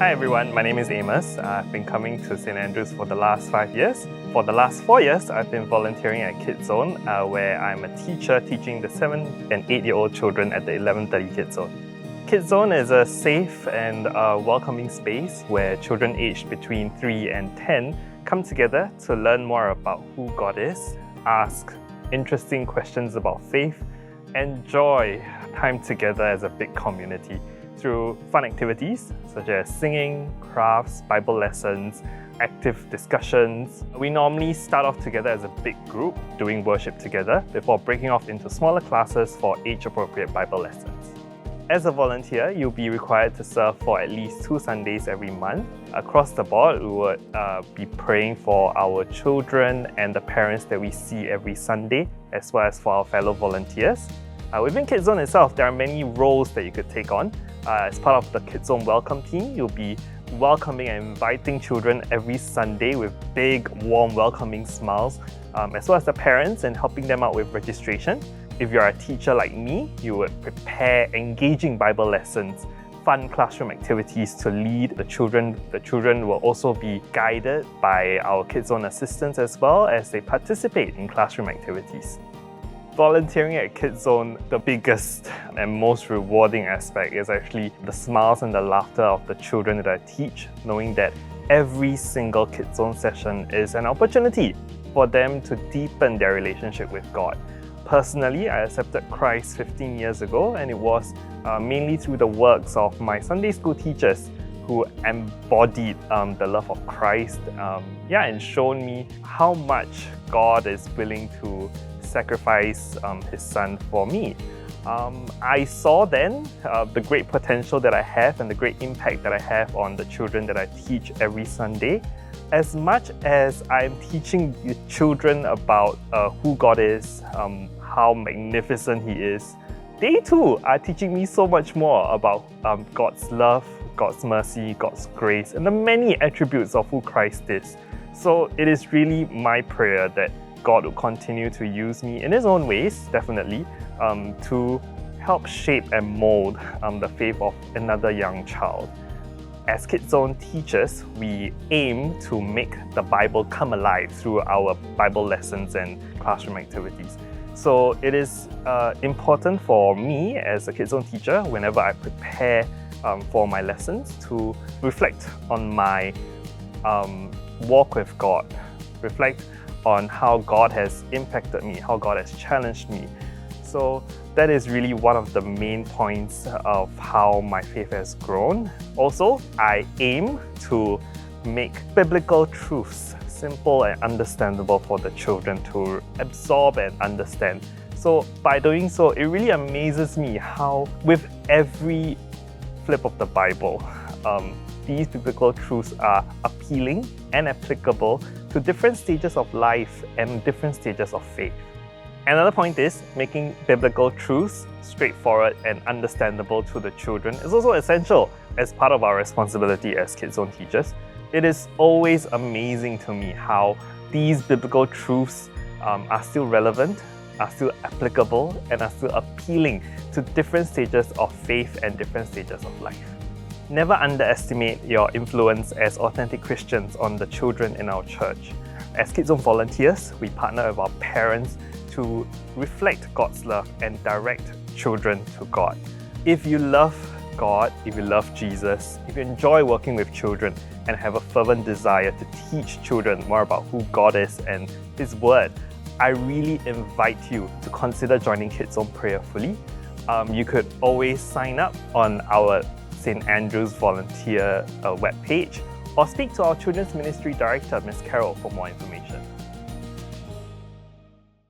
Hi everyone, my name is Amos. I've been coming to St. Andrews for the last 5 years. For the last 4 years, I've been volunteering at Kidzone, where I'm a teacher teaching the 7 and 8-year-old children at the 11:30 Kidzone. Kidzone is a safe and welcoming space where children aged between 3 and 10 come together to learn more about who God is, ask interesting questions about faith, enjoy time together as a big community through fun activities such as singing, crafts, Bible lessons, active discussions. We normally start off together as a big group doing worship together before breaking off into smaller classes for age-appropriate Bible lessons. As a volunteer, you'll be required to serve for at least 2 Sundays every month. Across the board, we would be praying for our children and the parents that we see every Sunday, as well as for our fellow volunteers. Within Kidzone itself, there are many roles that you could take on. As part of the Kidzone welcome team, you'll be welcoming and inviting children every Sunday with big, warm, welcoming smiles, as well as the parents and helping them out with registration. If you're a teacher like me, you would prepare engaging Bible lessons, fun classroom activities to lead the children. The children will also be guided by our Kidzone assistants as well as they participate in classroom activities. Volunteering at Kidzone, the biggest and most rewarding aspect is actually the smiles and the laughter of the children that I teach, knowing that every single Kidzone session is an opportunity for them to deepen their relationship with God. Personally, I accepted Christ 15 years ago, and it was mainly through the works of my Sunday school teachers who embodied the love of Christ and shown me how much God is willing to sacrifice His Son for me. I saw then the great potential that I have and the great impact that I have on the children that I teach every Sunday. As much as I'm teaching the children about who God is, how magnificent He is, they too are teaching me so much more about God's love, God's mercy, God's grace, and the many attributes of who Christ is. So it is really my prayer that God will continue to use me in His own ways, definitely, to help shape and mold the faith of another young child. As Kidzone teachers, we aim to make the Bible come alive through our Bible lessons and classroom activities. So it is important for me as a Kidzone teacher, whenever I prepare for my lessons, to reflect on my walk with God, reflect on how God has impacted me, how God has challenged me. So that is really one of the main points of how my faith has grown. Also, I aim to make biblical truths simple and understandable for the children to absorb and understand. So by doing so, it really amazes me how with every flip of the Bible, these biblical truths are appealing and applicable to different stages of life and different stages of faith. Another point is making biblical truths straightforward and understandable to the children is also essential as part of our responsibility as Kidzone teachers. It is always amazing to me how these biblical truths are still relevant, are still applicable, and are still appealing to different stages of faith and different stages of life. Never underestimate your influence as authentic Christians on the children in our church. As Kidzone volunteers, we partner with our parents to reflect God's love and direct children to God. If you love God, if you love Jesus, if you enjoy working with children and have a fervent desire to teach children more about who God is and His Word, I really invite you to consider joining Kidzone prayerfully. You could always sign up on our St. Andrews volunteer webpage or speak to our Children's Ministry Director, Ms. Carol, for more information.